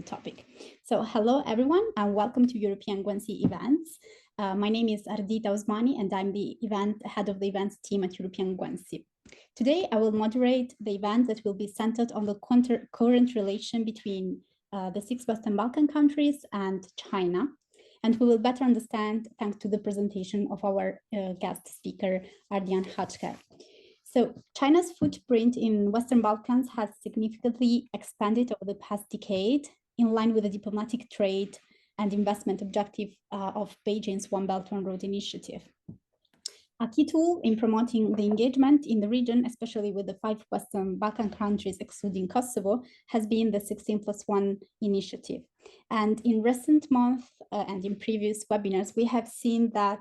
topic. So hello everyone and welcome to European Guanxi events. My name is Ardita Osmani and I'm the head of the events team at European Guanxi. Today I will moderate the event that will be centered on the current relation between the 6 Western Balkan countries and China. And we will better understand thanks to the presentation of our guest speaker, Ardian Hackaj. So China's footprint in Western Balkans has significantly expanded over the past decade in line with the diplomatic trade and investment objective of Beijing's One Belt One Road initiative. A key tool in promoting the engagement in the region, especially with the 5 Western Balkan countries, excluding Kosovo, has been the 16+1 initiative. And in recent months and in previous webinars, we have seen that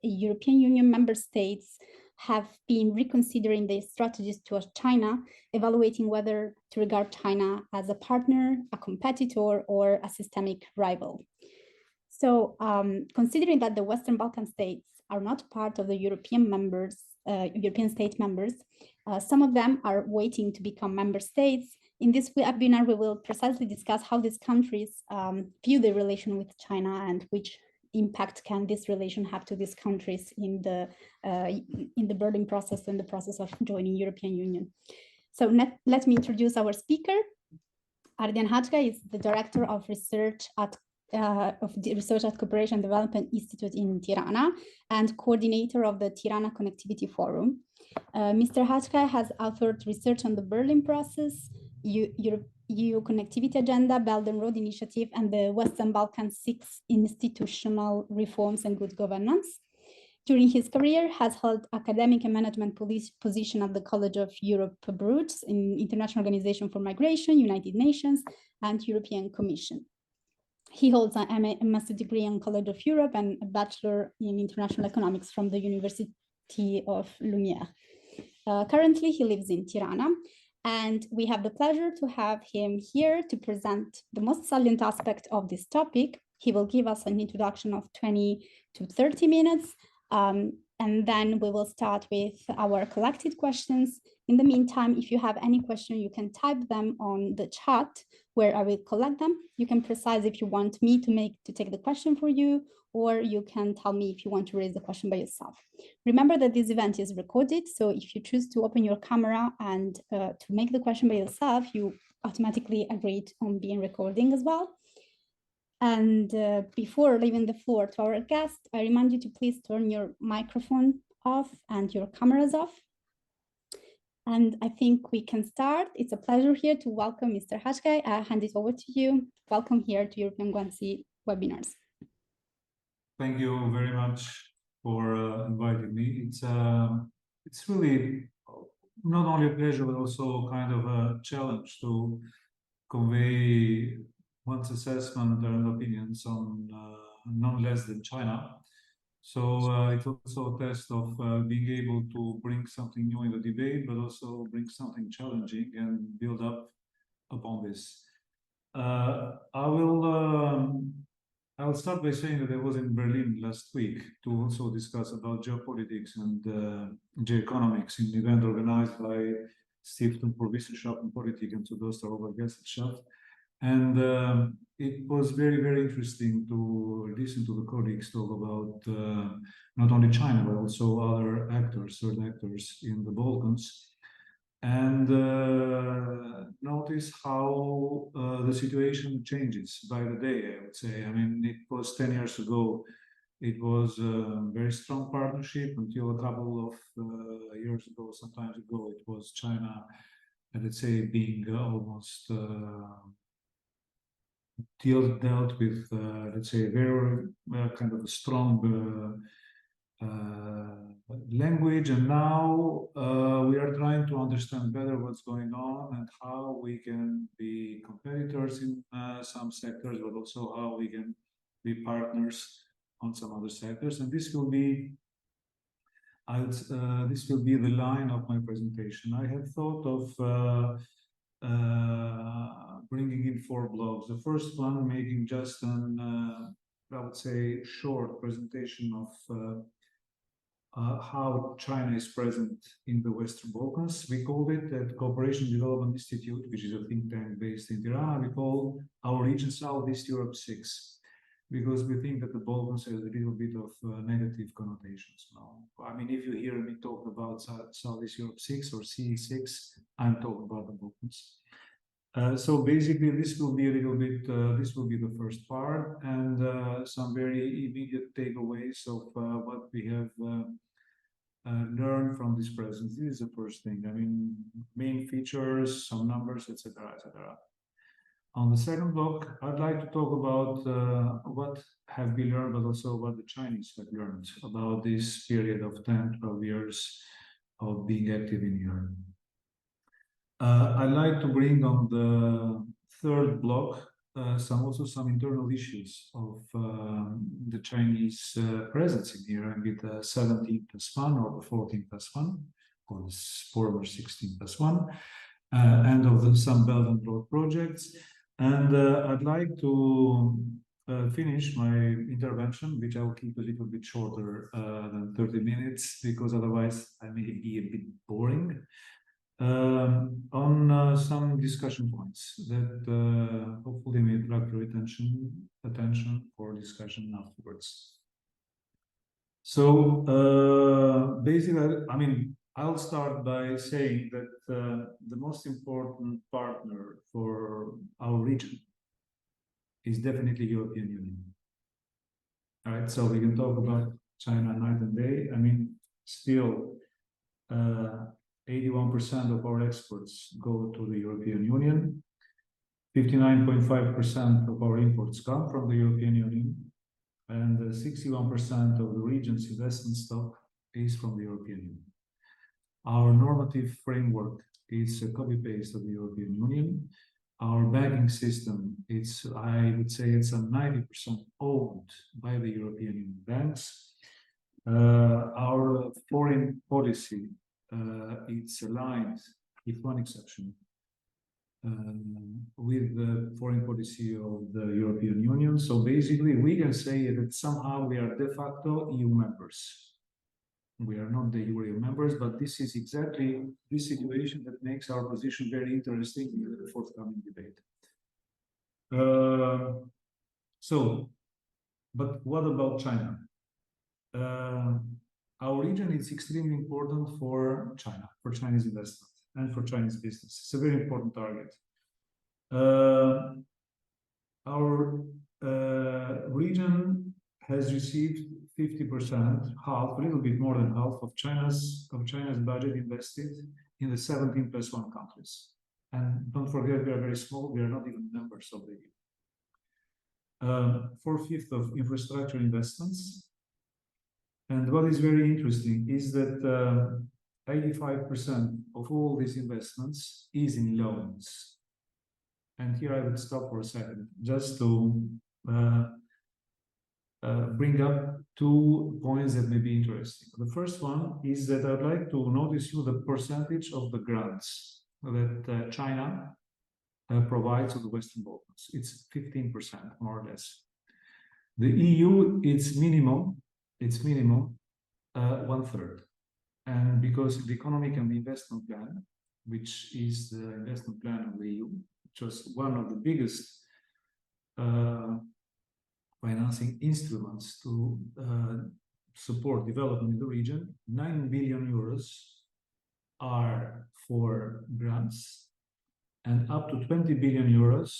European Union member states have been reconsidering their strategies towards China, evaluating whether to regard China as a partner, a competitor, or a systemic rival. So considering that the Western Balkan states are not part of the European state members, some of them are waiting to become member states. In this webinar, we will precisely discuss how these countries view the relation with China and which impact can this relation have to these countries in the Berlin process and the process of joining European Union. So let me introduce our speaker. Ardian Hackaj is the director of research at Cooperation and Development Institute in Tirana and coordinator of the Tirana Connectivity Forum. Mr. Hackaj has authored research on the Berlin process, EU Connectivity Agenda, Belt and Road Initiative, and the Western Balkan Six Institutional Reforms and Good Governance. During his career, has held academic and management position at the College of Europe Bruges in International Organization for Migration, United Nations, and European Commission. He holds a master's degree in College of Europe and a bachelor in international economics from the University of Lumiere. Currently, he lives in Tirana, and we have the pleasure to have him here to present the most salient aspect of this topic. He will give us an introduction of 20 to 30 minutes, and then we will start with our collected questions. In the meantime, if you have any question, you can type them on the chat where I will collect them. You can precise if you want me to take the question for you, or you can tell me if you want to raise the question by yourself. Remember that this event is recorded, so if you choose to open your camera and to make the question by yourself, you automatically agreed on being recording as well. And before leaving the floor to our guest, I remind you to please turn your microphone off and your cameras off. And I think we can start. It's a pleasure here to welcome Mr. Hackaj. I hand it over to you. Welcome here to European Guanxi webinars. Thank you very much for inviting me. It's really not only a pleasure, but also kind of a challenge to convey one's assessment and opinions on none less than China. So it's also a test of being able to bring something new in the debate, but also bring something challenging and build up upon this. I'll start by saying that I was in Berlin last week to also discuss about geopolitics and geoeconomics in an event organized by Stiftung für Wissenschaft und Politik and Südosteuropa Gesellschaft. And it was very, very interesting to listen to the colleagues talk about not only China, but also other actors, certain actors in the Balkans, and notice how the situation changes by the day, I would say. I mean, it was 10 years ago, it was a very strong partnership until a couple of years ago, sometimes ago, it was China, let's say, being almost dealt with, let's say, very kind of a strong language, and now we are trying to understand better what's going on and how we can be competitors in some sectors, but also how we can be partners on some other sectors. And this will be, this will be the line of my presentation. I had thought of bringing in 4 blogs. The first one making just an, I would say, short presentation of how China is present in the Western Balkans. We called it the Cooperation Development Institute, which is a think tank based in Tirana. We call our region Southeast Europe 6, because we think that the Balkans has a little bit of negative connotations now. I mean, if you hear me talk about Southeast Europe 6 or CE6, I'm talking about the Balkans. So basically, this will be a little bit, this will be the first part, and some very immediate takeaways of what we have learned from this presence. This is the first thing. I mean, main features, some numbers, etc., etc. On the second block, I'd like to talk about what have been learned, but also what the Chinese have learned about this period of 10, 12 years of being active in Europe. I'd like to bring on the third block some internal issues of the Chinese presence in here, with the 17+1 or the 14+1, or the former 16+1, and of some Belt and Road projects. And I'd like to finish my intervention, which I'll keep a little bit shorter than 30 minutes, because otherwise I may be a bit boring. On some discussion points that hopefully may attract your attention for discussion afterwards. So basically, I mean, I'll start by saying that the most important partner for our region is definitely European Union. All right, so we can talk about China night and day. I mean, still 81% of our exports go to the European Union. 59.5% of our imports come from the European Union, and 61% of the region's investment stock is from the European Union. Our normative framework is a copy-paste of the European Union. Our banking system, I would say it's a 90% owned by the European Union banks. Our foreign policy, it's aligned, with one exception, with the foreign policy of the European Union. So basically, we can say that somehow we are de facto EU members. We are not the EU members, but this is exactly this situation that makes our position very interesting in the forthcoming debate. But what about China? Our region is extremely important for China, for Chinese investment, and for Chinese business. It's a very important target. Our region has received 50%, half, a little bit more than half of China's budget invested in the 17+1 countries. And don't forget, we are very small. We are not even members of the EU. 4/5 of infrastructure investments. And what is very interesting is that 85% of all these investments is in loans. And here I would stop for a second, just to bring up 2 points that may be interesting. The first one is that I'd like to notice you the percentage of the grants that China provides to the Western Balkans. It's 15%, more or less. The EU, it's minimum 1/3. And because the economic and the investment plan, which is the investment plan of the EU, which was one of the biggest financing instruments to support development in the region, 9 billion euros are for grants, and up to 20 billion euros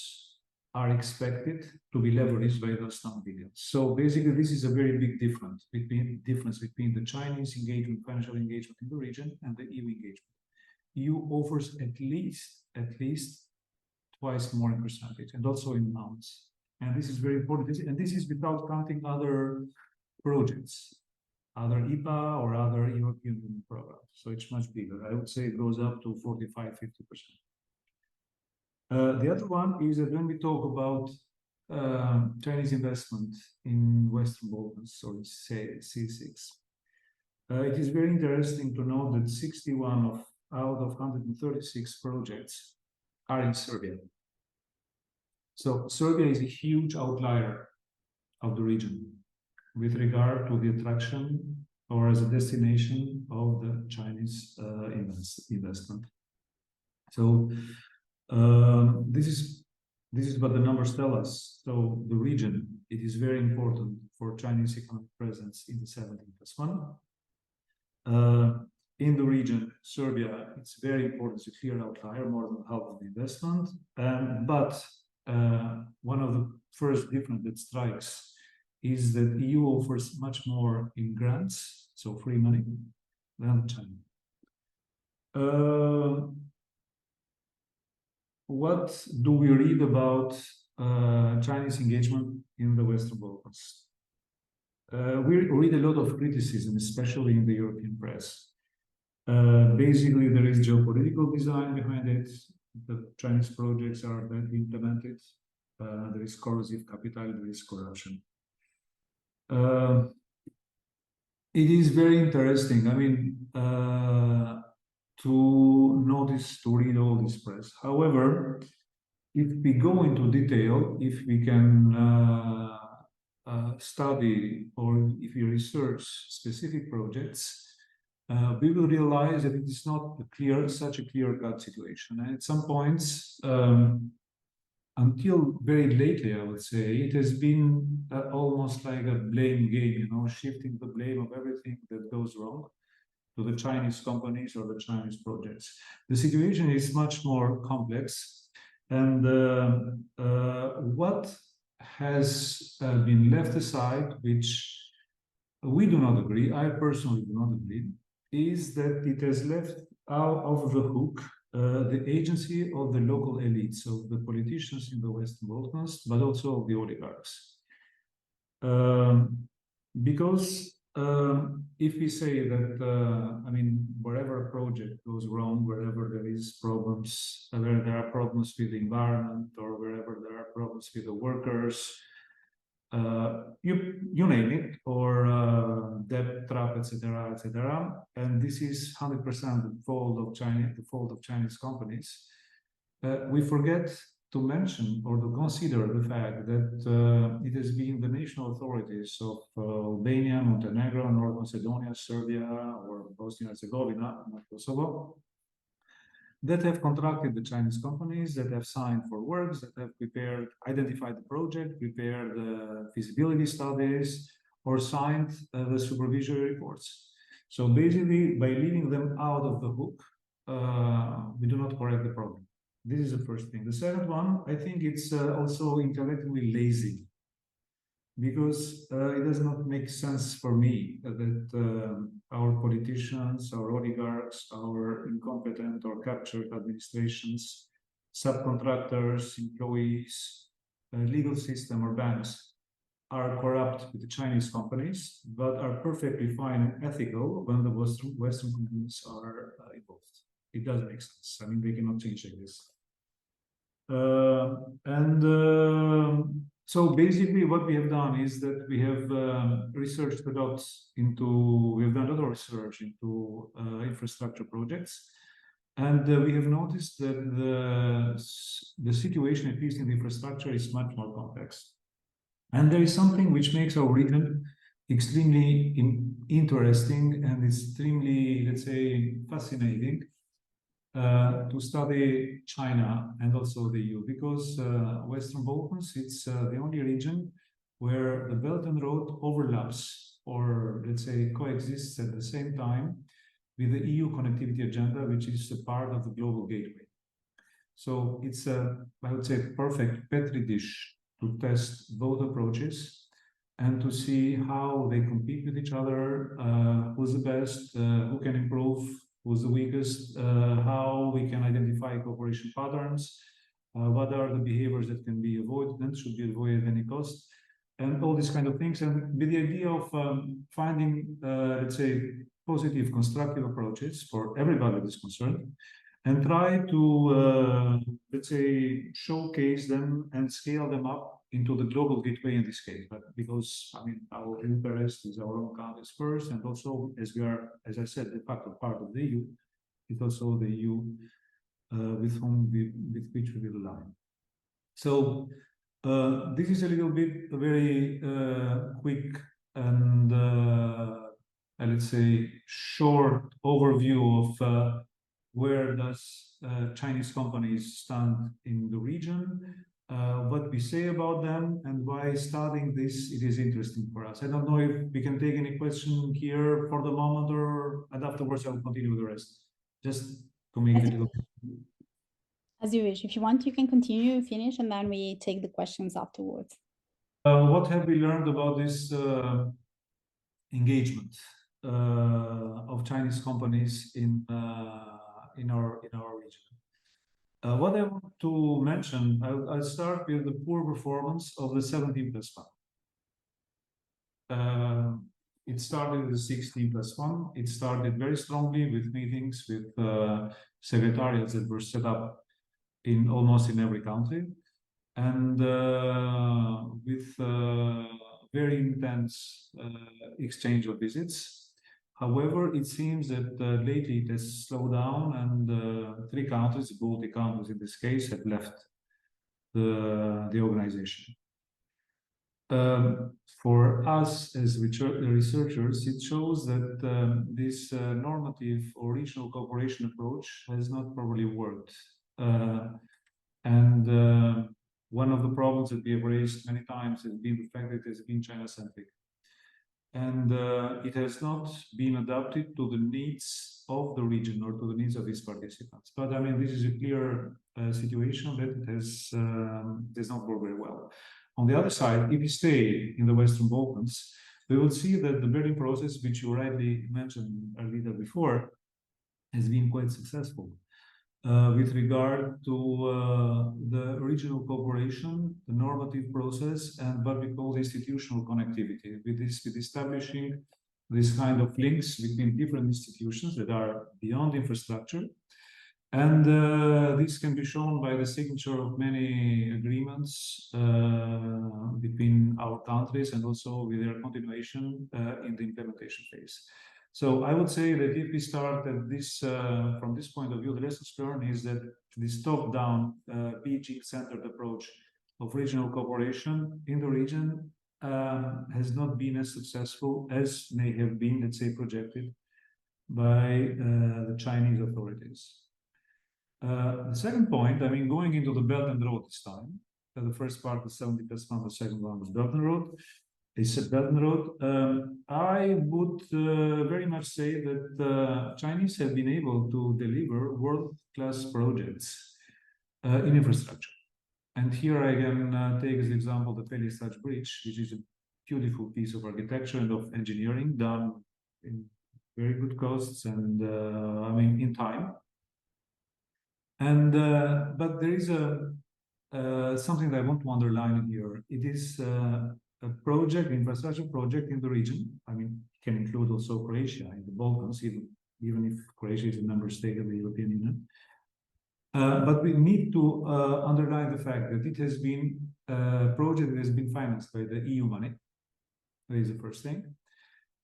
are expected to be leveraged by those 9 billion. So basically, this is a very big difference between the Chinese engagement, financial engagement in the region, and the EU engagement. EU offers at least twice more in percentage, and also in amounts. And this is very important. And this is without counting other projects, other IPA or other European Union programs. So it's much bigger. I would say it goes up to 45–50%. The other one is that when we talk about Chinese investment in Western Balkans, or say C6, it is very interesting to know that 61 out of 136 projects are in Serbia. So Serbia is a huge outlier of the region with regard to the attraction or as a destination of the Chinese investment. So this is what the numbers tell us. So the region, it is very important for Chinese economic presence in the 17+1. In the region, Serbia, it's very important, it's a clear outlier, more than half of the investment. But one of the first difference that strikes is that EU offers much more in grants, so free money, than China. What do we read about Chinese engagement in the Western Balkans? We read a lot of criticism, especially in the European press. Basically, there is geopolitical design behind it. The Chinese projects are badly implemented. There is corrosive capital, there is corruption. It is very interesting, I mean, to notice, to read all this press. However, if we go into detail, if we can study or if we research specific projects, we will realize that it is not such a clear-cut situation. And at some points, until very lately, I would say, it has been almost like a blame game, shifting the blame of everything that goes wrong to the Chinese companies or the Chinese projects. The situation is much more complex. And what has been left aside, which we do not agree, I personally do not agree, is that it has left out of the hook the agency of the local elites, of the politicians in the Western Balkans, but also of the oligarchs. Because if we say that, I mean, wherever a project goes wrong, wherever there is problems, where there are problems with the environment, or wherever there are problems with the workers, you name it, or debt trap, etc., etc. And this is 100% the fault of China, the fault of Chinese companies. We forget to mention or to consider the fact that it has been the national authorities of Albania, Montenegro, North Macedonia, Serbia, or Bosnia and Herzegovina, not Kosovo, that have contracted the Chinese companies, that have signed for works, that have identified the project, prepared the feasibility studies, or signed the supervisory reports. So basically, by leaving them out of the hook, we do not correct the problem. This is the first thing. The second one, I think it's also intellectually lazy, because it does not make sense for me that our politicians, our oligarchs, our incompetent or captured administrations, subcontractors, employees, legal system or banks are corrupt with the Chinese companies, but are perfectly fine and ethical when the Western companies are involved. It doesn't make sense. I mean, they cannot change like this. So basically what we have done is that we have researched a lot into, we have done a lot of research into infrastructure projects. And we have noticed that the situation, at least in the infrastructure, is much more complex. And there is something which makes our region extremely interesting and extremely, let's say, fascinating. To study China and also the EU, because Western Balkans, it's the only region where the Belt and Road overlaps, or let's say coexists at the same time with the EU connectivity agenda, which is a part of the global gateway. So it's a, I would say, perfect petri dish to test both approaches and to see how they compete with each other, who's the best, who can improve, who's the weakest, how we can identify cooperation patterns, what are the behaviors that can be avoided and should be avoided at any cost, and all these kind of things. And with the idea of finding, let's say, positive, constructive approaches for everybody that is concerned, and try to, let's say, showcase them and scale them up into the global gateway in this case. But because, I mean, our interest is our own countries first, and also as we are, as I said, de facto part of the EU, it's also the EU with which we will align. So this is a little bit a very quick and let's say, short overview of where does Chinese companies stand in the region, what we say about them, and why studying this it is interesting for us. I don't know if we can take any question here for the moment, and afterwards I'll continue with the rest, just to make it a little. As you wish. If you want, you can continue, finish, and then we take the questions afterwards. What have we learned about this engagement of Chinese companies in our region? What I want to mention, I'll start with the poor performance of the 17+1. It started with the 16+1. It started very strongly with meetings with secretariats that were set up in almost in every country, and with very intense exchange of visits. However, it seems that lately it has slowed down, and 3 countries, Baltic countries in this case, have left the organization. For us as researchers, it shows that this normative or regional cooperation approach has not probably worked. One of the problems that we have raised many times has been the fact that it has been China-centric. And it has not been adapted to the needs of the region or to the needs of its participants. But I mean, this is a clear situation that it does not work very well. On the other side, if we stay in the Western Balkans, we will see that the Berlin process, which you rightly mentioned, Ardita, before, has been quite successful. With regard to the regional cooperation, the normative process, and what we call institutional connectivity, with establishing this kind of links between different institutions that are beyond infrastructure. And this can be shown by the signature of many agreements between our countries, and also with their continuation in the implementation phase. So I would say that if we start at this, from this point of view, the lessons learned is that this top-down, Beijing-centered approach of regional cooperation in the region has not been as successful as may have been, let's say, projected by the Chinese authorities. The second point, I mean, going into the Belt and Road this time, the first part was 70+1, the second one was Belt and Road. It's a Belt and Road. I would very much say that the Chinese have been able to deliver world-class projects in infrastructure. And here I can take as example the Pelisaj Bridge, which is a beautiful piece of architecture and of engineering done in very good costs and I mean in time. And but there is something that I want to underline here. It is a project, infrastructure project in the region. I mean, it can include also Croatia in the Balkans, even if Croatia is a member state of the European Union. But we need to underline the fact that it has been a project that has been financed by the EU money. That is the first thing.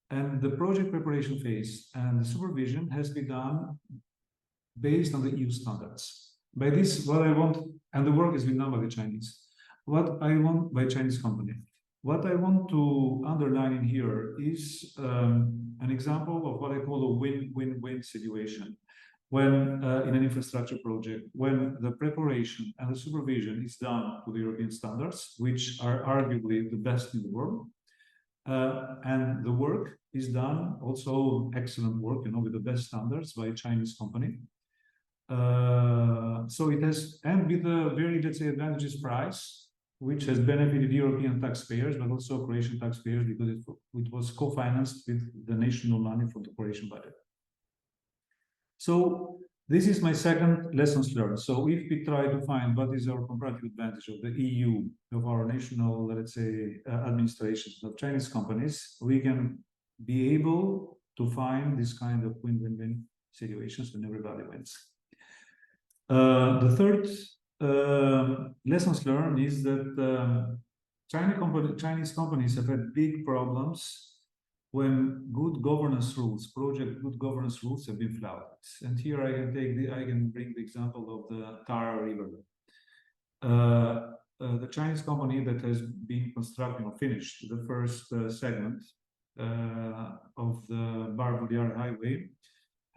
And the project preparation phase and the supervision has been done based on the EU standards. By this, what I want, and the work has been done by the Chinese, what I want by Chinese company. What I want to underline in here is an example of what I call a win-win-win situation. When in an infrastructure project, when the preparation and the supervision is done to the European standards, which are arguably the best in the world, and the work is done, also excellent work, you know, with the best standards by a Chinese company. So it has, and with a very, let's say, advantageous price, which has benefited European taxpayers, but also Croatian taxpayers, because it was co-financed with the national money from the Croatian budget. So this is my second lessons learned. So if we try to find what is our comparative advantage of the EU, of our national, let's say, administrations of Chinese companies, we can be able to find this kind of win-win-win situations when everybody wins. The third lessons learned is that Chinese companies have had big problems when good governance rules, project good governance rules have been flouted. And here I can bring the example of the Tara River. The Chinese company that has been constructing or finished the first segment of the Bar-Budyar highway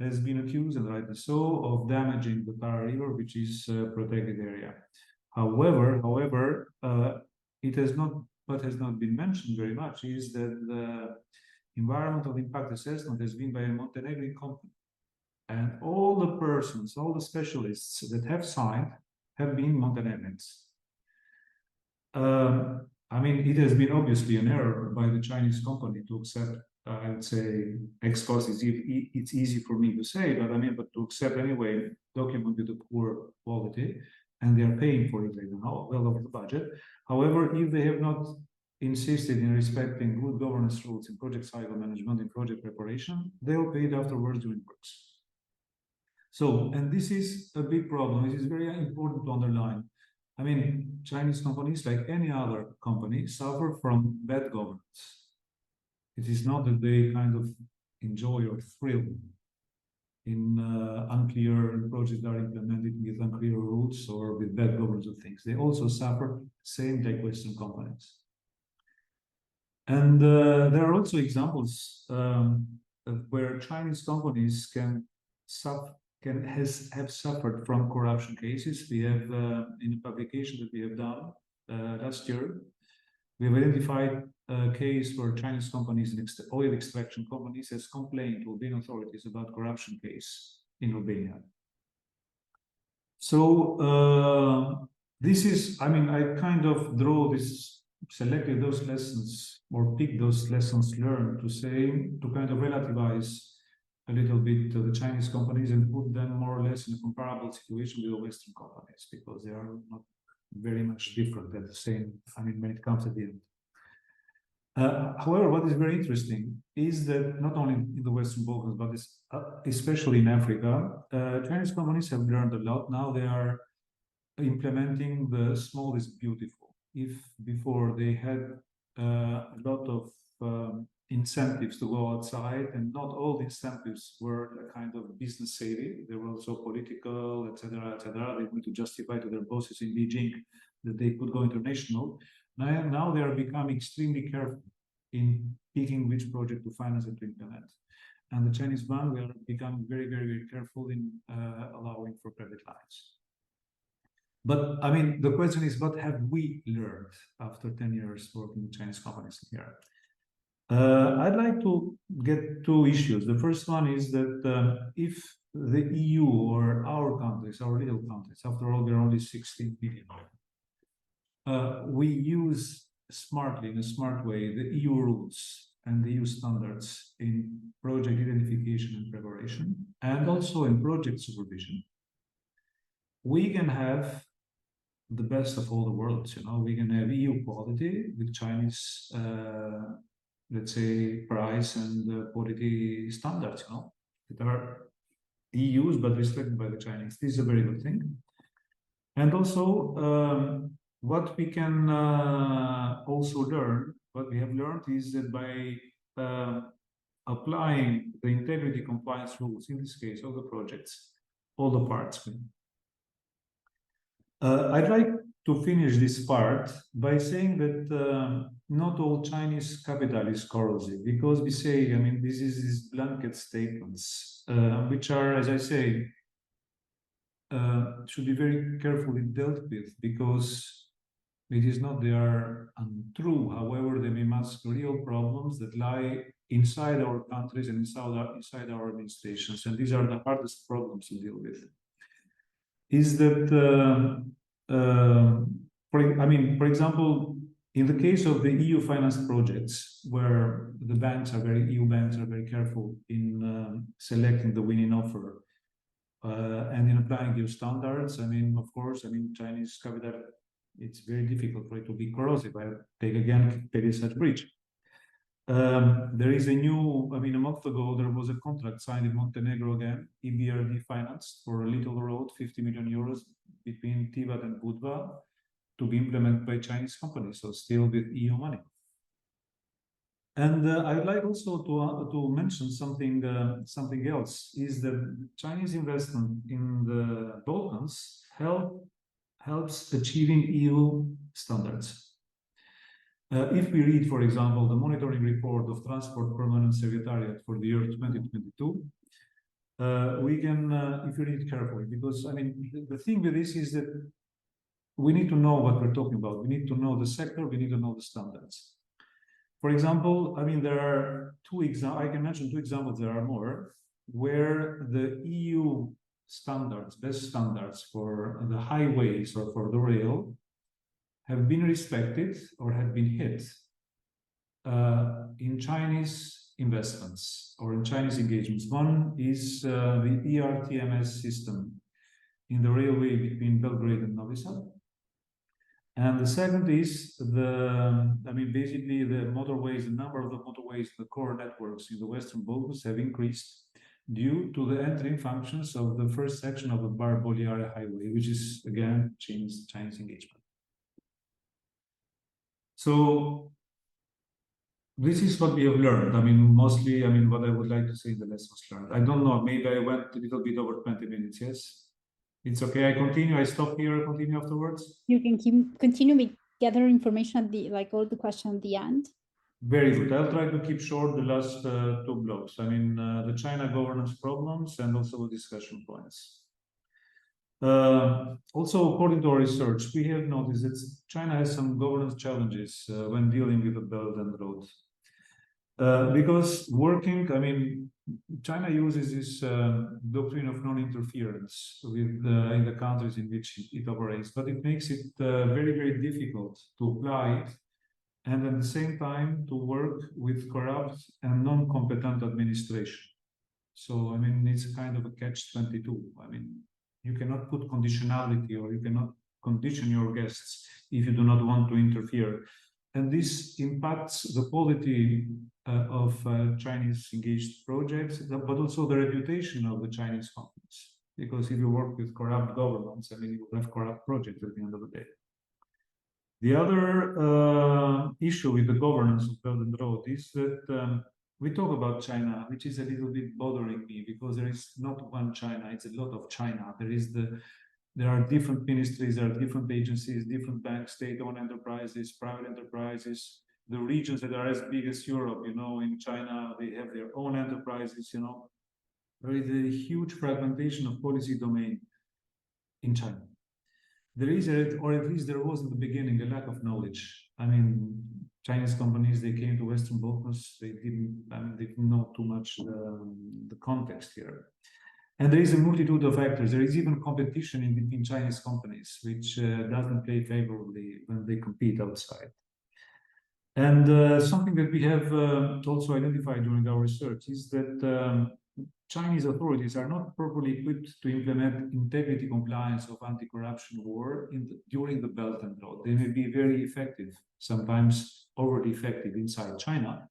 has been accused, and rightly so, of damaging the Tara River, which is a protected area. However, it has not, what has not been mentioned very much is that the environmental impact assessment has been by a Montenegrin company. And all the persons, all the specialists that have signed have been Montenegrins. I mean, it has been obviously an error by the Chinese company to accept, I would say, ex post, it's easy for me to say, but I mean, but to accept anyway, document with a poor quality, and they are paying for it, they don't know, well over the budget. However, if they have not insisted in respecting good governance rules in project cycle management, in project preparation, they'll pay it afterwards during works. So, and this is a big problem. It is very important to underline. I mean, Chinese companies, like any other company, suffer from bad governance. It is not that they kind of enjoy or thrill in unclear projects that are implemented with unclear rules or with bad governance of things. They also suffer, same like Western companies. And there are also examples where Chinese companies can have suffered from corruption cases. We have in a publication that we have done last year, we have identified a case where Chinese companies and oil extraction companies has complained to Albanian authorities about corruption case in Albania. So this is, I mean, I kind of selected those lessons or pick those lessons learned to say, to kind of relativize a little bit the Chinese companies and put them more or less in a comparable situation with the Western companies, because they are not very much different at the same, I mean, when it comes at the end. However, what is very interesting is that not only in the Western Balkans, but especially in Africa, Chinese companies have learned a lot. Now they are implementing the small is beautiful. If before they had a lot of incentives to go outside, and not all the incentives were a kind of business savvy. They were also political, etc., etc. They need to justify to their bosses in Beijing that they could go international. Now they are becoming extremely careful in picking which project to finance and to implement. And the Chinese bank, we are becoming very, very, very careful in allowing for credit lines. But I mean, the question is, what have we learned after 10 years working with Chinese companies here? I'd like to get two issues. The first one is that if the EU or our countries, our little countries, after all, we're only 16 billion, we use smartly, in a smart way, the EU rules and the EU standards in project identification and preparation, and also in project supervision, we can have the best of all the worlds. You know, we can have EU quality with Chinese, let's say, price and quality standards, you know, that are EU's but respected by the Chinese. This is a very good thing. And also, what we can also learn, what we have learned is that by applying the integrity compliance rules, in this case, all the projects, all the parts win. I'd like to finish this part by saying that not all Chinese capital is corrosive, because we say, I mean, this is these blanket statements, which are, as I say, should be very carefully dealt with, because it is not they are untrue. However, they may mask real problems that lie inside our countries and inside our administrations, and these are the hardest problems to deal with. Is that for example, in the case of the EU financed projects, where the EU banks are very careful in selecting the winning offer and in applying EU standards. I mean, of course, I mean, Chinese capital, it's very difficult for it to be corrosive. I take again Perisat Bridge. There is a new, I mean, a month ago, there was a contract signed in Montenegro again, EBRD financed, for a little road, 50 million euros between Tivat and Budva, to be implemented by Chinese companies, so still with EU money. And I'd like also to mention something else, is that Chinese investment in the Balkans helps achieving EU standards. If we read, for example, the monitoring report of Transport Permanent Secretariat for the year 2022, we can, if you read carefully, because I mean, the thing with this is that we need to know what we're talking about. We need to know the sector, we need to know the standards. For example, I mean, there are two examples, I can mention two examples, there are more, where the EU standards, best standards for the highways or for the rail have been respected or have been hit in Chinese investments or in Chinese engagements. One is the ERTMS system in the railway between Belgrade and Novi Sad. And the second is basically the motorways, the number of the motorways, the core networks in the Western Balkans have increased due to the entering functions of the first section of the Bar-Bolyara highway, which is again Chinese engagement. So this is what we have learned. I mean, mostly, I mean, what I would like to say in the lessons learned. I don't know, maybe I went a little bit over 20 minutes, yes? It's okay, I continue, I stop here, I continue afterwards? You can continue with gather information at the, like all the questions at the end. Very good, I'll try to keep short the last two blocks. I mean, the China governance problems and also the discussion points. Also, according to our research, we have noticed that China has some governance challenges when dealing with the Belt and Road. Because working, I mean, China uses this doctrine of non-interference with in the countries in which it operates, but it makes it very, very difficult to apply it, and at the same time to work with corrupt and non-competent administration. So, I mean, it's kind of a catch-22. I mean, you cannot put conditionality or you cannot condition your guests if you do not want to interfere. And this impacts the quality of Chinese engaged projects, but also the reputation of the Chinese companies. Because if you work with corrupt governments, I mean, you will have corrupt projects at the end of the day. The other issue with the governance of Belt and Road is that we talk about China, which is a little bit bothering me because there is not one China, it's a lot of China. There are different ministries, there are different agencies, different banks, state-owned enterprises, private enterprises, the regions that are as big as Europe, you know, in China, they have their own enterprises, you know. There is a huge fragmentation of policy domain in China. There is, or at least there was in the beginning, a lack of knowledge. I mean, Chinese companies, they came to Western Balkans, they didn't know too much the context here. And there is a multitude of factors. There is even competition in between Chinese companies, which doesn't play favorably when they compete outside. And something that we have also identified during our research is that Chinese authorities are not properly equipped to implement integrity compliance of anti-corruption war during the Belt and Road. They may be very effective, sometimes overly effective inside China.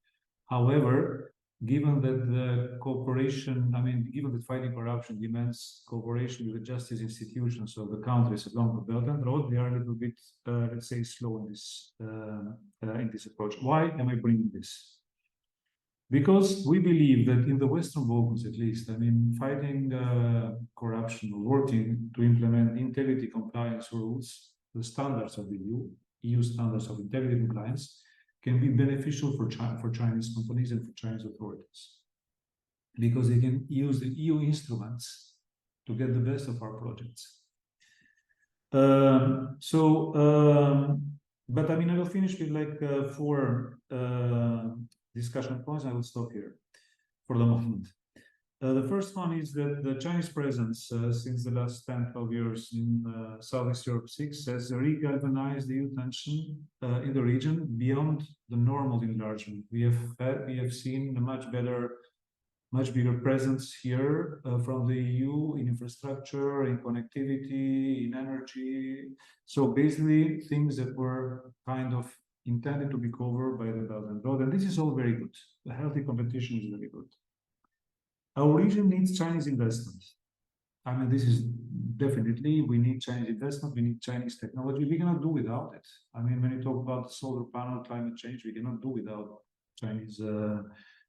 However, given that the cooperation, I mean, given that fighting corruption demands cooperation with the justice institutions of the countries along the Belt and Road, they are a little bit, let's say, slow in this approach. Why am I bringing this? Because we believe that in the Western Balkans, at least, I mean, fighting corruption, working to implement integrity compliance rules, the standards of the EU standards of integrity compliance, can be beneficial for Chinese companies and for Chinese authorities. Because they can use the EU instruments to get the best of our projects. But I mean, I will finish with like 4 discussion points. I will stop here for the moment. The first one is that the Chinese presence since the last 10-12 years in Southeast Europe 6 has regalvanized the EU tension in the region beyond the normal enlargement. We have seen a much bigger presence here from the EU in infrastructure, in connectivity, in energy. So basically things that were kind of intended to be covered by the Belt and Road, and this is all very good. The healthy competition is very good. Our region needs Chinese investment. I mean, this is definitely, we need Chinese investment, we need Chinese technology. We cannot do without it. I mean, when you talk about solar panel, climate change, we cannot do without Chinese,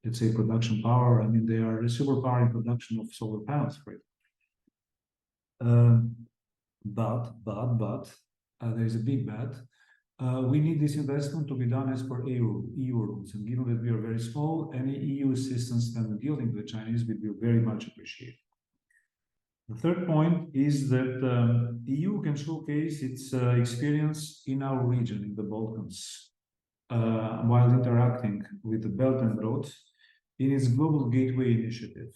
let's say, production power. I mean, they are a superpower in production of solar panels, right? But there is a big but. we need this investment to be done as per EU rules. And given that we are very small, any EU assistance in dealing with the Chinese will be very much appreciated. The third point is that EU can showcase its experience in our region, in the Balkans, while interacting with the Belt and Road in its Global Gateway initiative.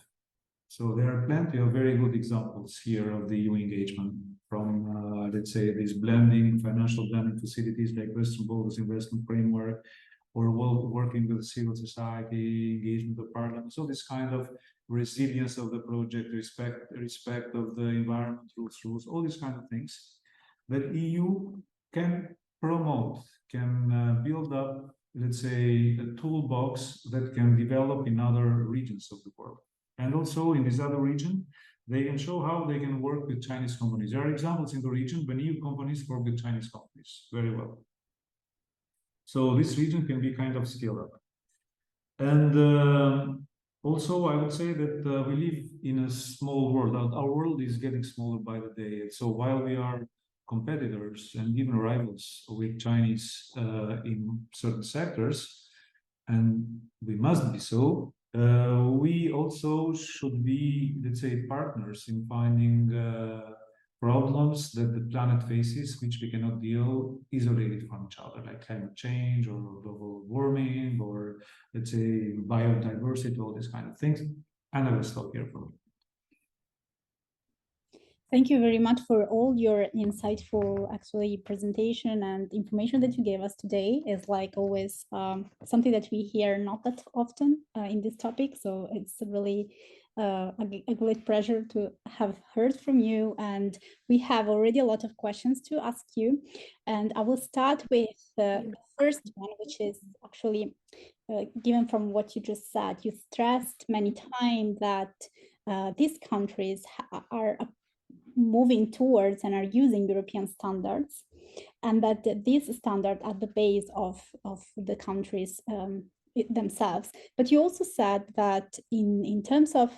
So there are plenty of very good examples here of the EU engagement from, let's say, these financial blending facilities like Western Balkans Investment Framework, or working with civil society, engagement of parliament. So this kind of resilience of the project, respect of the environment rules, all these kind of things that EU can promote, can build up, let's say, a toolbox that can develop in other regions of the world. And also in this other region, they can show how they can work with Chinese companies. There are examples in the region when EU companies work with Chinese companies very well. So this region can be kind of scaled up. And also, I would say that we live in a small world. Our world is getting smaller by the day. So while we are competitors and even rivals with Chinese in certain sectors, and we must be so, we also should be, let's say, partners in finding problems that the planet faces, which we cannot deal isolated from each other, like climate change or global warming, or let's say biodiversity, all these kind of things. And I will stop here for a minute. Thank you very much for all your insightful actually presentation and information that you gave us today. Is like always something that we hear not that often in this topic. So it's really a great pleasure to have heard from you. And we have already a lot of questions to ask you. And I will start with the first one, which is actually given from what you just said. You stressed many times that these countries are moving towards and are using European standards, and that these standards are the base of the countries themselves. But you also said that in terms of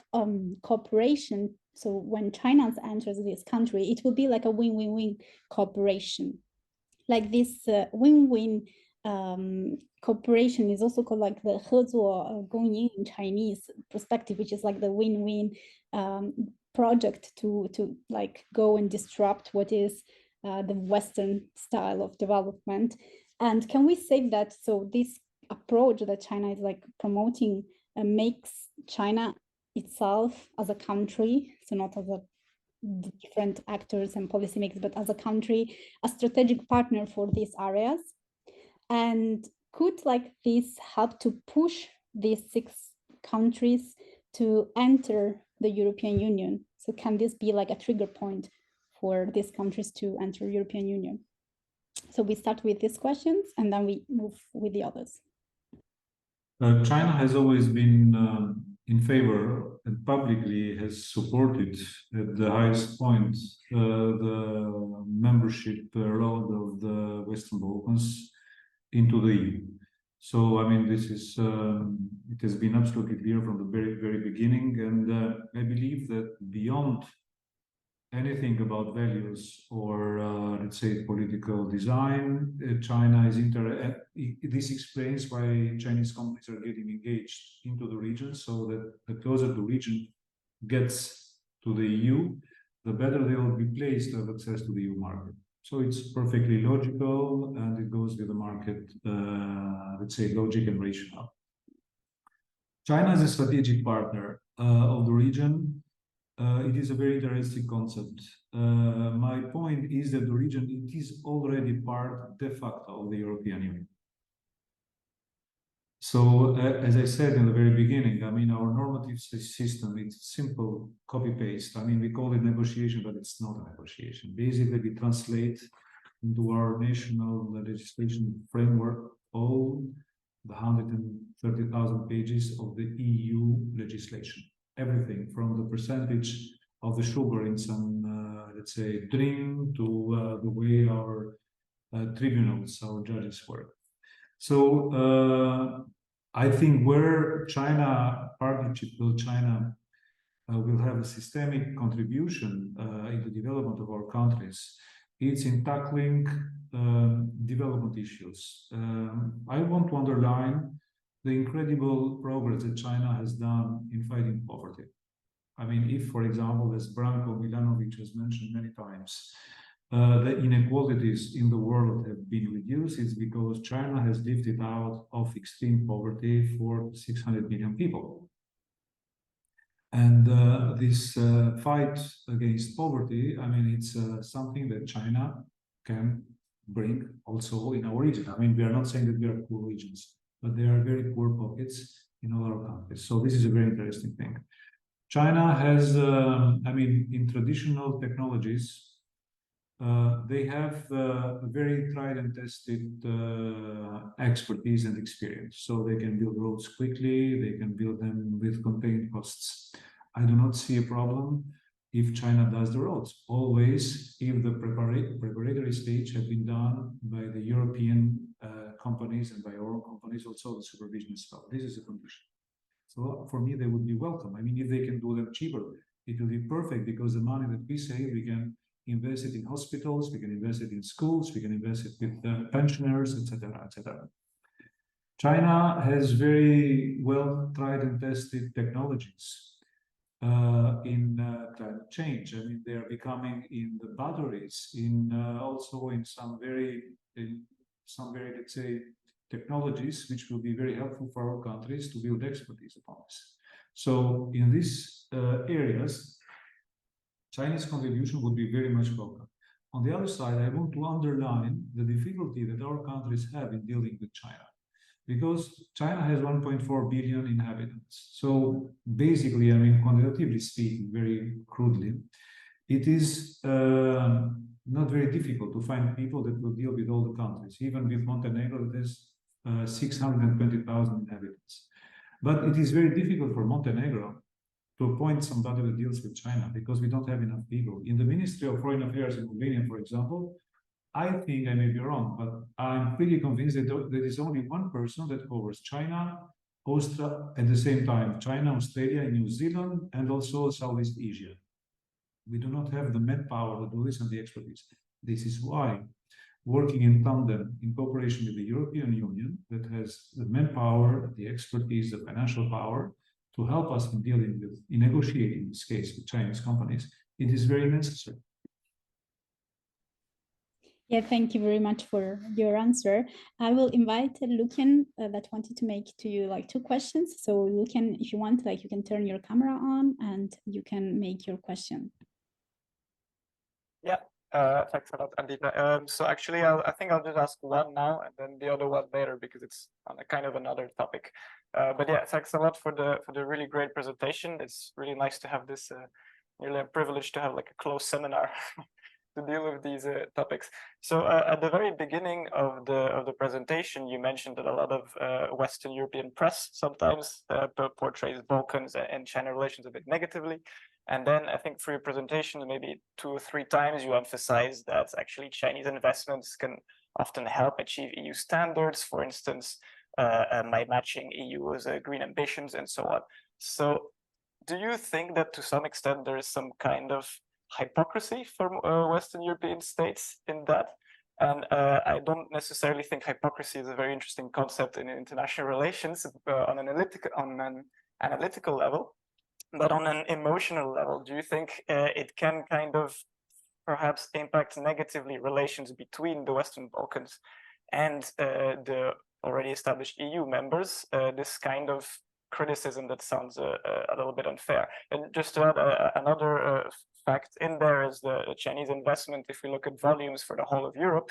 cooperation, so when China enters this country, it will be like a win-win-win cooperation. Like this win-win cooperation is also called like the 合作共赢 in Chinese perspective, which is like the win-win project to like go and disrupt what is the Western style of development. And can we say that so this approach that China is like promoting makes China itself as a country, so not as a different actors and policymakers, but as a country, a strategic partner for these areas? And could like this help to push these 6 countries to enter the European Union? So can this be like a trigger point for these countries to enter European Union? So we start with these questions and then we move with the others. China has always been in favor and publicly has supported at the highest point the membership road of the Western Balkans into the EU. So, I mean, this is, it has been absolutely clear from the very, very beginning. And I believe that beyond anything about values or, let's say, political design, China is this explains why Chinese companies are getting engaged into the region, so that the closer the region gets to the EU, the better they will be placed to have access to the EU market. So it's perfectly logical, and it goes with the market, let's say, logic and rationale. China is a strategic partner of the region. It is a very interesting concept. My point is that the region, it is already part de facto of the European Union. So, as I said in the very beginning, I mean, our normative system, it's simple copy-paste. I mean, we call it negotiation, but it's not a negotiation. Basically, we translate into our national legislation framework all the 130,000 pages of the EU legislation. Everything from the percentage of the sugar in some, let's say, drink to the way our tribunals, our judges work. So I think where China partnership with China will have a systemic contribution in the development of our countries it's in tackling development issues. I want to underline the incredible progress that China has done in fighting poverty. I mean, if, for example, as Branko Milanovic has mentioned many times, the inequalities in the world have been reduced, it's because China has lifted out of extreme poverty for 600 million people. And this fight against poverty, I mean, it's something that China can bring also in our region. I mean, we are not saying that we are poor regions, but there are very poor pockets in all our countries. So this is a very interesting thing. China has, I mean, in traditional technologies, they have a very tried and tested expertise and experience. So they can build roads quickly, they can build them with contained costs. I do not see a problem if China does the roads, always if the preparatory stage have been done by the European companies and by our own companies, also the supervision as well. This is a condition. So for me, they would be welcome. I mean, if they can do them cheaper, it will be perfect because the money that we save, we can invest it in hospitals, we can invest it in schools, we can invest it with pensioners, etc., etc. China has very well tried and tested technologies in climate change. I mean, they are becoming in the batteries, in also in some very, let's say, technologies which will be very helpful for our countries to build expertise upon this. So in these areas, Chinese contribution would be very much welcome. On the other side, I want to underline the difficulty that our countries have in dealing with China, because China has 1.4 billion inhabitants. So basically, I mean, quantitatively speaking, very crudely, it is not very difficult to find people that will deal with all the countries, even with Montenegro, that has 620,000 inhabitants. But it is very difficult for Montenegro to appoint somebody that deals with China because we don't have enough people. In the Ministry of Foreign Affairs in Albania, for example, I think I may be wrong, but I'm pretty convinced that there is only one person that covers China, Australia, at the same time, China, Australia, New Zealand, and also Southeast Asia. We do not have the manpower to do this and the expertise. This is why working in tandem, in cooperation with the European Union that has the manpower, the expertise, the financial power to help us in dealing with, in negotiating this case with Chinese companies, it is very necessary. Yeah, thank you very much for your answer. I will invite Lucan that wanted to make to you like 2 questions. So Lucan, if you want, like you can turn your camera on and you can make your question. Yeah, thanks a lot, Ardita. So actually, I think I'll just ask one now and then the other one later because it's on a kind of another topic. But yeah, thanks a lot for the really great presentation. It's really nice to have this, really a privilege to have like a close seminar to deal with these topics. So at the very beginning of the presentation, you mentioned that a lot of Western European press sometimes portrays Balkans and China relations a bit negatively. And then I think for your presentation, maybe 2 or 3 times you emphasized that actually Chinese investments can often help achieve EU standards, for instance, by matching EU's green ambitions and so on. So do you think that to some extent there is some kind of hypocrisy from Western European states in that? And I don't necessarily think hypocrisy is a very interesting concept in international relations on an analytical level. But on an emotional level, do you think it can kind of perhaps impact negatively relations between the Western Balkans and the already established EU members? This kind of criticism that sounds a little bit unfair. And just to add another fact in there is the Chinese investment. If we look at volumes for the whole of Europe,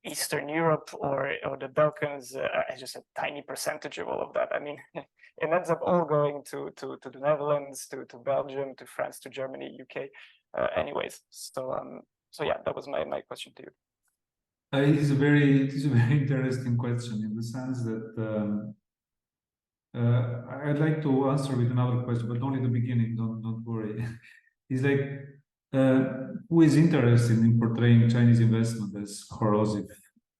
Eastern Europe or the Balkans is just a tiny percentage of all of that. I mean, it ends up all going to the Netherlands, to Belgium, to France, to Germany, UK, anyways. So yeah, that was my question to you. It is a very interesting question in the sense that I'd like to answer with another question, but only the beginning. Don't worry. It's like who is interested in portraying Chinese investment as corrosive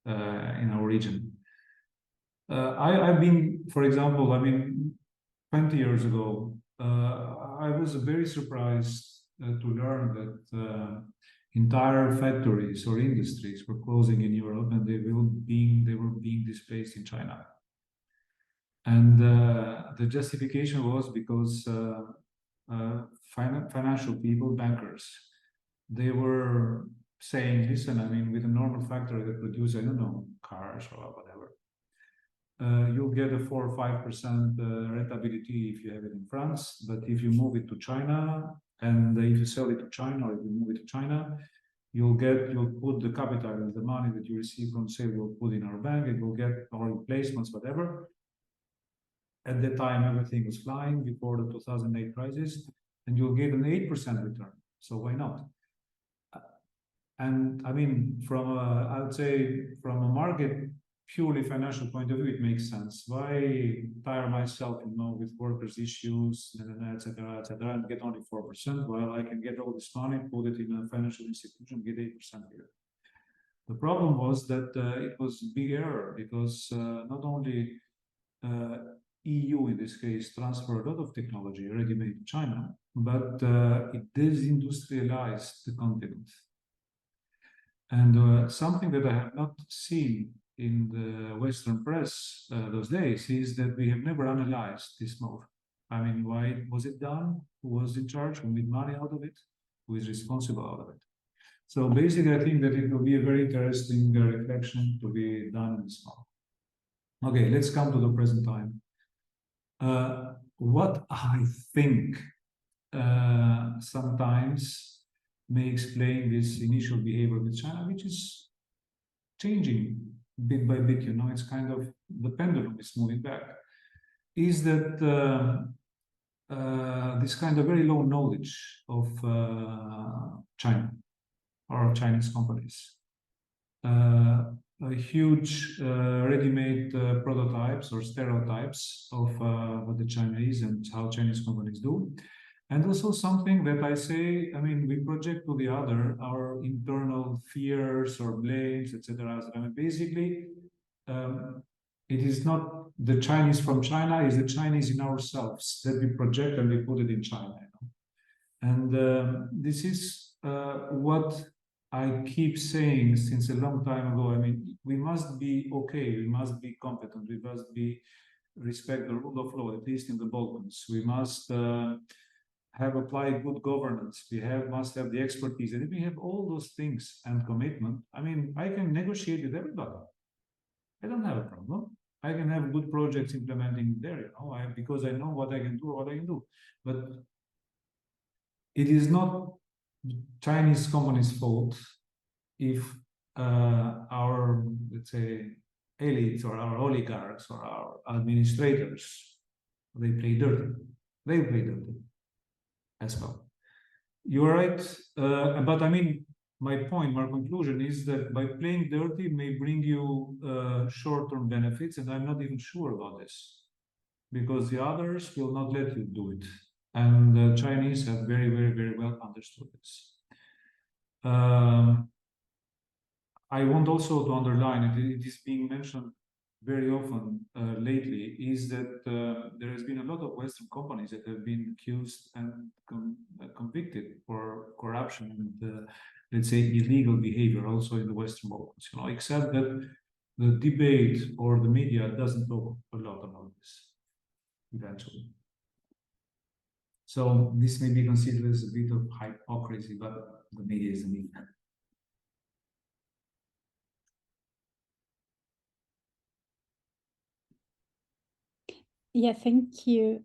in our region? I've been, for example, I mean, 20 years ago, I was very surprised to learn that entire factories or industries were closing in Europe, and they were being displaced in China. And the justification was because financial people, bankers, they were saying, listen, I mean, with a normal factory that produces, I don't know, cars or whatever, you'll get a 4 or 5% rentability if you have it in France. But if you move it to China, and if you sell it to China, or if you move it to China, you'll put the capital, the money that you receive from sale, you'll put in our bank, and you'll get our replacements, whatever. At that time, everything was flying before the 2008 crisis, and you'll get an 8% return. So why not? And I mean, I would say from a market, purely financial point of view, it makes sense. Why tire myself, with workers' issues, et cetera, and get only 4%, while I can get all this money, put it in a financial institution, get 8% here. The problem was that it was a big error, because not only EU, in this case, transferred a lot of technology already made in China, but it disindustrialized the continent. And something that I have not seen in the Western press those days is that we have never analyzed this move. I mean, why was it done? Who was in charge? Who made money out of it? Who is responsible out of it? So basically, I think that it will be a very interesting reflection to be done in this month. Okay, let's come to the present time. What I think sometimes may explain this initial behavior with China, which is changing bit by bit, it's kind of, the pendulum is moving back, is that this kind of very low knowledge of China or Chinese companies. Huge ready-made prototypes or stereotypes of what the Chinese and how Chinese companies do. And also something that I say, I mean, we project to the other our internal fears or blames, etc. I mean, basically, it is not the Chinese from China, it's the Chinese in ourselves that we project and we put it in China. And this is what I keep saying since a long time ago. I mean, we must be okay, we must be competent, we must respect the rule of law, at least in the Balkans. We must have applied good governance, must have the expertise. And if we have all those things and commitment, I mean, I can negotiate with everybody. I don't have a problem. I can have good projects implementing there, because I know what I can do or what I can do. But it is not Chinese companies' fault if our, let's say, elites or our oligarchs or our administrators, they play dirty. They play dirty as well. You're right, but I mean, my conclusion is that by playing dirty may bring you short-term benefits, and I'm not even sure about this, because the others will not let you do it. And the Chinese have very, very, very well understood this. I want also to underline, it is being mentioned very often lately, is that there has been a lot of Western companies that have been accused and convicted for corruption and, let's say, illegal behavior also in the Western Balkans, except that the debate or the media doesn't talk a lot about this eventually. So this may be considered as a bit of hypocrisy, but the media is the media. Yeah, thank you.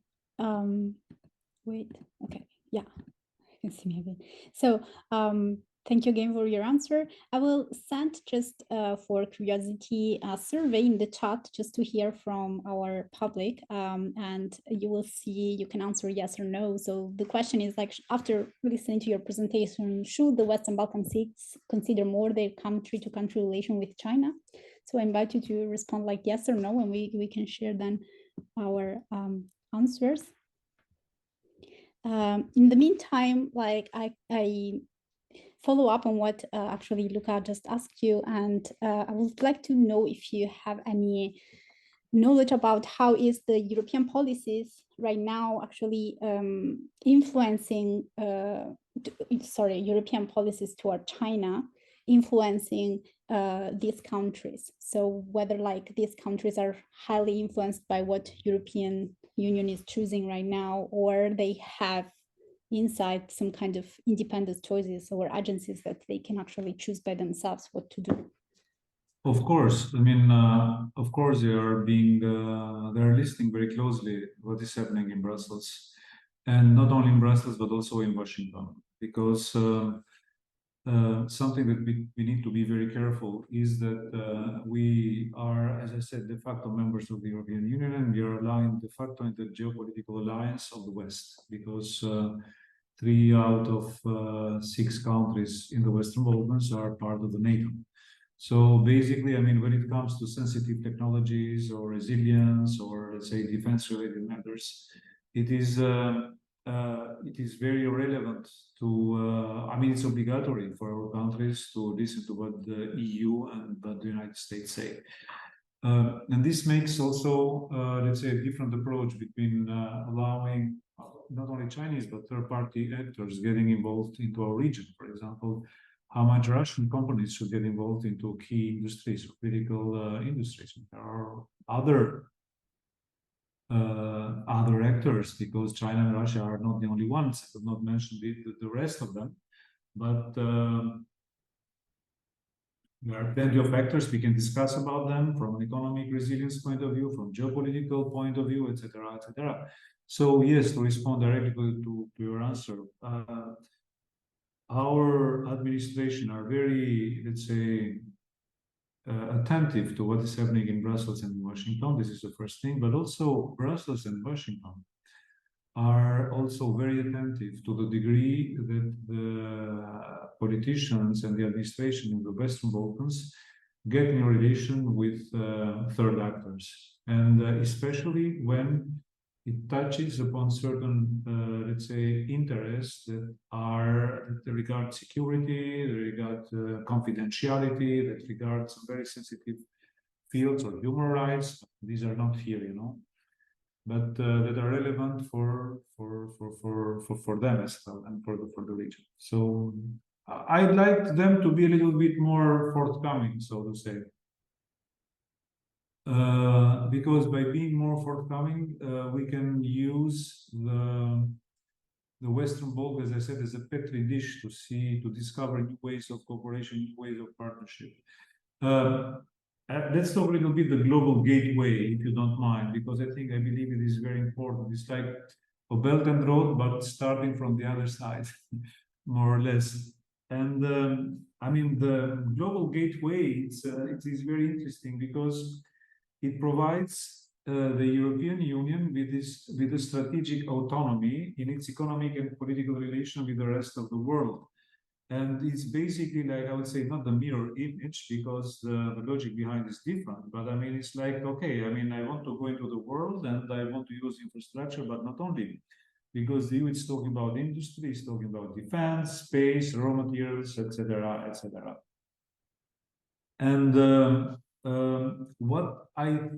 Wait, okay, yeah, I can see me again. So thank you again for your answer. I will send just for curiosity a survey in the chat just to hear from our public, and you will see, you can answer yes or no. So the question is, like, after listening to your presentation, should the Western Balkan Six consider more their country-to-country relation with China? So I invite you to respond like yes or no, and we can share then our answers. In the meantime, like I follow up on what actually Luca just asked you, and I would like to know if you have any knowledge about how is the European policies right now actually influencing, European policies toward China, influencing these countries. So whether like these countries are highly influenced by what European Union is choosing right now, or they have inside some kind of independent choices or agencies that they can actually choose by themselves what to do. Of course, I mean, of course, they are listening very closely what is happening in Brussels, and not only in Brussels but also in Washington, because something that we need to be very careful is that we are, as I said, de facto members of the European Union, and we are aligned de facto in the geopolitical alliance of the West, because 3 out of 6 countries in the Western Balkans are part of the NATO. So basically, I mean, when it comes to sensitive technologies or resilience or, let's say, defense-related matters, it is very relevant to, I mean, it's obligatory for our countries to listen to what the EU and what the United States say. And this makes also, let's say, a different approach between allowing not only Chinese but third-party actors getting involved into our region. For example, how much Russian companies should get involved into key industries, critical industries. There are other actors, because China and Russia are not the only ones. I could not mention the rest of them, but there are plenty of factors we can discuss about them from an economic resilience point of view, from geopolitical point of view, etc., etc. So yes, to respond directly to your answer, our administration are very, let's say, attentive to what is happening in Brussels and Washington. This is the first thing, but also Brussels and Washington are also very attentive to the degree that the politicians and the administration in the Western Balkans get in relation with third actors, and especially when it touches upon certain, let's say, interests that regard security, that regard confidentiality, that regard some very sensitive fields of human rights. These are not here, you know, but that are relevant for them as well and for the region. So I'd like them to be a little bit more forthcoming, so to say. Because by being more forthcoming, we can use the Western Balkans, as I said, as a petri dish to discover new ways of cooperation, new ways of partnership. Let's talk a little bit the global gateway, if you don't mind, because I believe it is very important. It's like a Belt and Road, but starting from the other side, more or less. And I mean, the global gateway, it is very interesting because it provides the European Union with a strategic autonomy in its economic and political relation with the rest of the world. And it's basically, like, I would say, not the mirror image, because the logic behind is different. But I mean, it's like, okay, I mean, I want to go into the world and I want to use infrastructure, but not only, because the EU is talking about industry, it's talking about defense, space, raw materials, etc., etc. And what I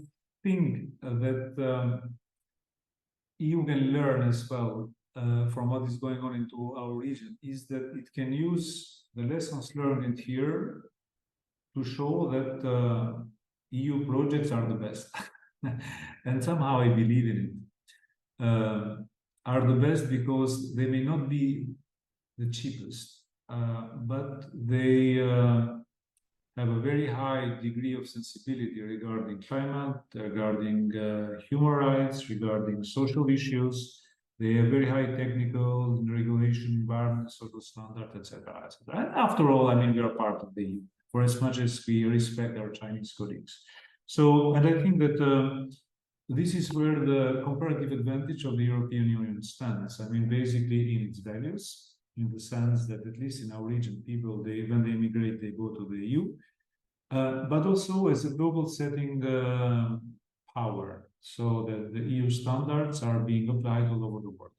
think that EU can learn as well from what is going on into our region is that it can use the lessons learned here to show that EU projects are the best. And somehow I believe in it. Are the best because they may not be the cheapest, but they have a very high degree of sensibility regarding climate, regarding human rights, regarding social issues. They have very high technical regulation, environment, social standard, etc., etc. And after all, I mean, we are part of the EU, for as much as we respect our Chinese colleagues. So, and I think that this is where the comparative advantage of the European Union stands. I mean, basically in its values, in the sense that at least in our region, people, when they immigrate, they go to the EU, but also as a global setting power, so that the EU standards are being applied all over the world.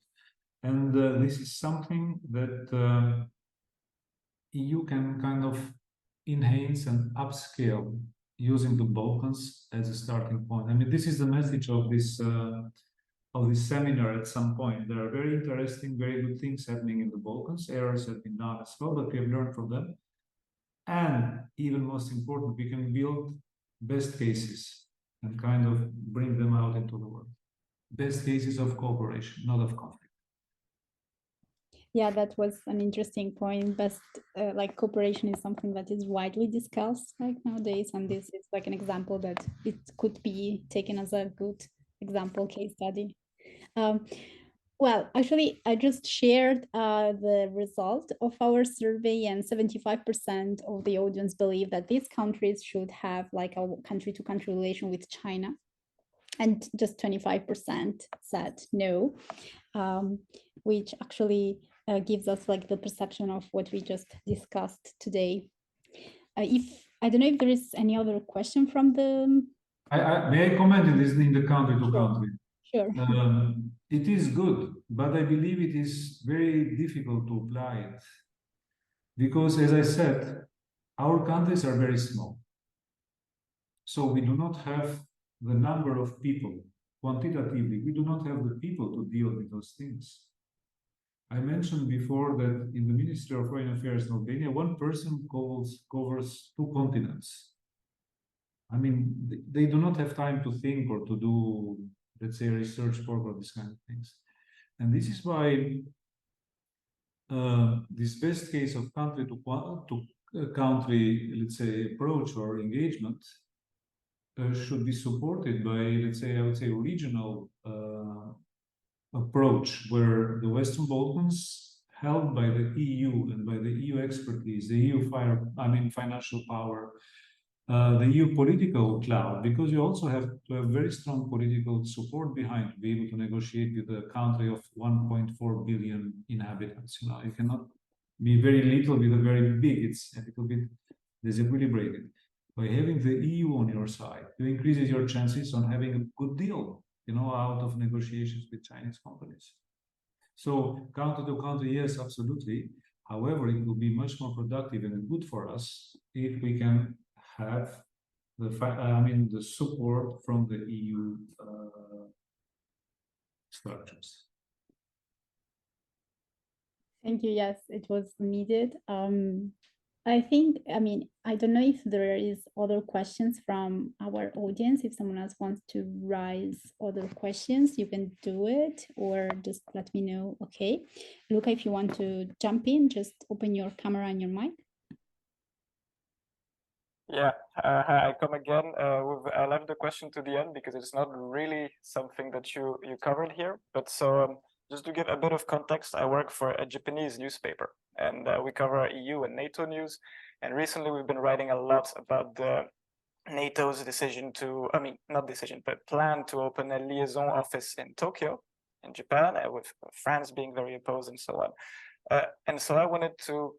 And this is something that EU can kind of enhance and upscale using the Balkans as a starting point. I mean, this is the message of this seminar at some point. There are very interesting, very good things happening in the Balkans. Errors have been done as well, but we have learned from them. And even most important, we can build best cases and kind of bring them out into the world. Best cases of cooperation, not of conflict. Yeah, that was an interesting point. Best, like cooperation is something that is widely discussed like nowadays, and this is like an example that it could be taken as a good example case study. Well, actually, I just shared the result of our survey, and 75% of the audience believe that these countries should have like a country-to-country relation with China, and just 25% said no, which actually gives us like the perception of what we just discussed today. I don't know if there is any other question from the. May I comment in this in the country to country? Sure. It is good, but I believe it is very difficult to apply it because, as I said, our countries are very small. So we do not have the number of people quantitatively. We do not have the people to deal with those things. I mentioned before that in the Ministry of Foreign Affairs in Albania, one person covers 2 continents. I mean, they do not have time to think or to do, let's say, research work or these kind of things. And this is why this best case of country to country, let's say, approach or engagement should be supported by, let's say, I would say, regional approach where the Western Balkans, held by the EU and by the EU expertise, the EU financial power, the EU political cloud, because you also have to have very strong political support behind to be able to negotiate with a country of 1.4 billion inhabitants. You know, you cannot be very little with a very big. It's a little bit disequilibrated. By having the EU on your side, you increases your chances on having a good deal, you know, out of negotiations with Chinese companies. So country to country, yes, absolutely. However, it will be much more productive and good for us if we can have the support from the EU structures. Thank you. Yes, it was needed. I think, I don't know if there is other questions from our audience. If someone else wants to raise other questions, you can do it or just let me know. Okay. Luca, if you want to jump in, just open your camera and your mic. Yeah, I come again. I left the question to the end because it's not really something that you covered here. But so just to give a bit of context, I work for a Japanese newspaper, and we cover EU and NATO news. And recently we've been writing a lot about the NATO's decision to, not decision, but plan to open a liaison office in Tokyo, in Japan, with France being very opposed and so on. And so I wanted to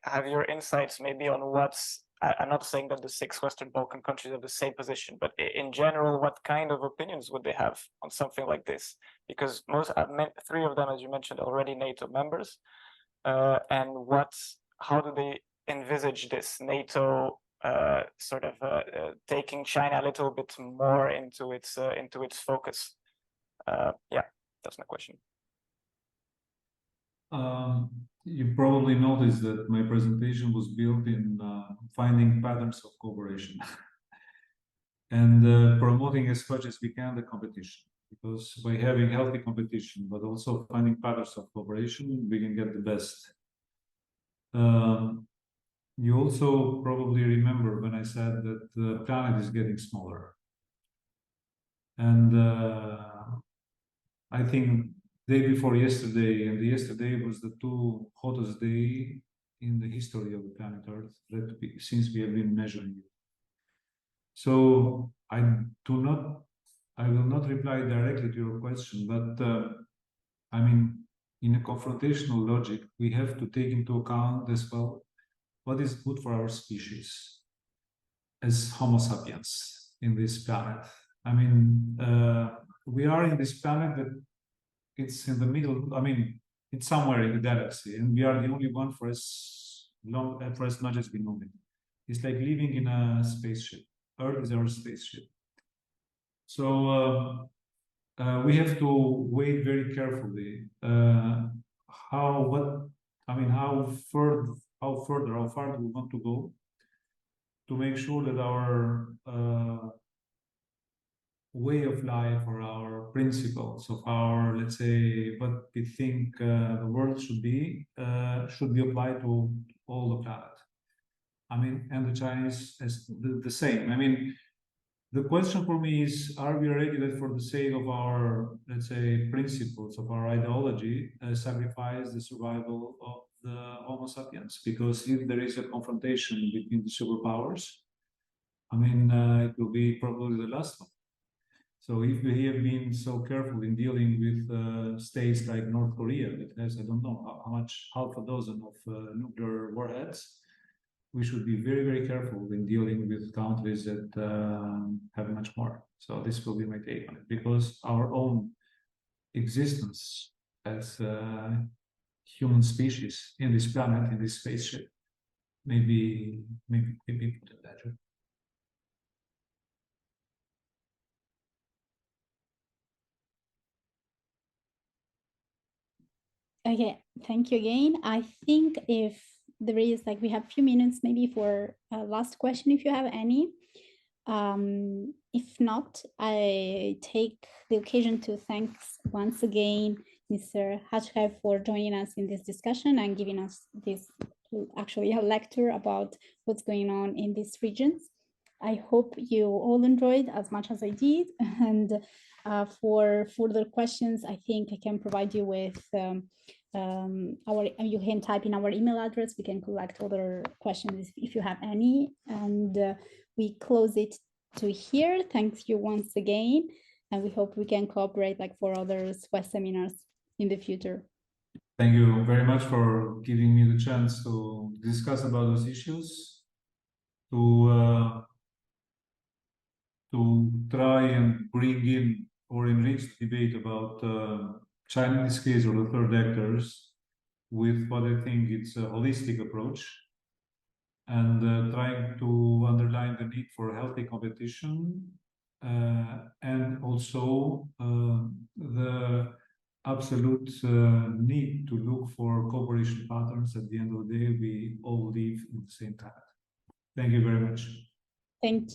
have your insights maybe on what's, I'm not saying that the 6 Western Balkan countries have the same position, but in general, what kind of opinions would they have on something like this? Because 3 of them, as you mentioned, already NATO members. And how do they envisage this NATO taking China a little bit more into its focus? Yeah, that's my question. You probably noticed that my presentation was built in finding patterns of cooperation and promoting as much as we can the competition. Because by having healthy competition, but also finding patterns of cooperation, we can get the best. You also probably remember when I said that the planet is getting smaller. And I think day before yesterday, and yesterday was the 2 hottest day in the history of the planet Earth since we have been measuring it. So I will not reply directly to your question, but in a confrontational logic, we have to take into account as well what is good for our species as Homo sapiens in this planet. We are in this planet that it's in the middle, it's somewhere in the galaxy, and we are the only one for as much as we know it. It's like living in a spaceship, Earth is our spaceship. So we have to wait very carefully how far do we want to go to make sure that our way of life or our principles of our, let's say, what we think the world should be applied to all the planet. I mean, and the Chinese is the same. I mean, the question for me is, are we ready that for the sake of our, let's say, principles, of our ideology, sacrifice the survival of the Homo sapiens? Because if there is a confrontation between the superpowers, I mean, it will be probably the last one. So if we have been so careful in dealing with states like North Korea, that has, I don't know how much, half a dozen of nuclear warheads, we should be very, very careful in dealing with countries that have much more. So this will be my take on it, because our own existence as human species in this planet, in this spaceship, maybe put in danger. Okay, thank you again. I think if there is, like, we have a few minutes maybe for a last question, if you have any. If not, I take the occasion to thank once again Mr. Hackaj for joining us in this discussion and giving us this, actually a lecture about what's going on in these regions. I hope you all enjoyed as much as I did, and for further questions, I think I can provide you with you can type in our email address. We can collect other questions if you have any, and we close it to here. Thank you once again, and we hope we can cooperate like for other SWES seminars in the future. Thank you very much for giving me the chance to discuss about those issues, to try and bring in or enrich the debate about China in this case, or the third actors, with what I think it's a holistic approach, and trying to underline the need for healthy competition, and also the absolute need to look for cooperation patterns. At the end of the day, we all live in the same planet. Thank you very much. Thank you.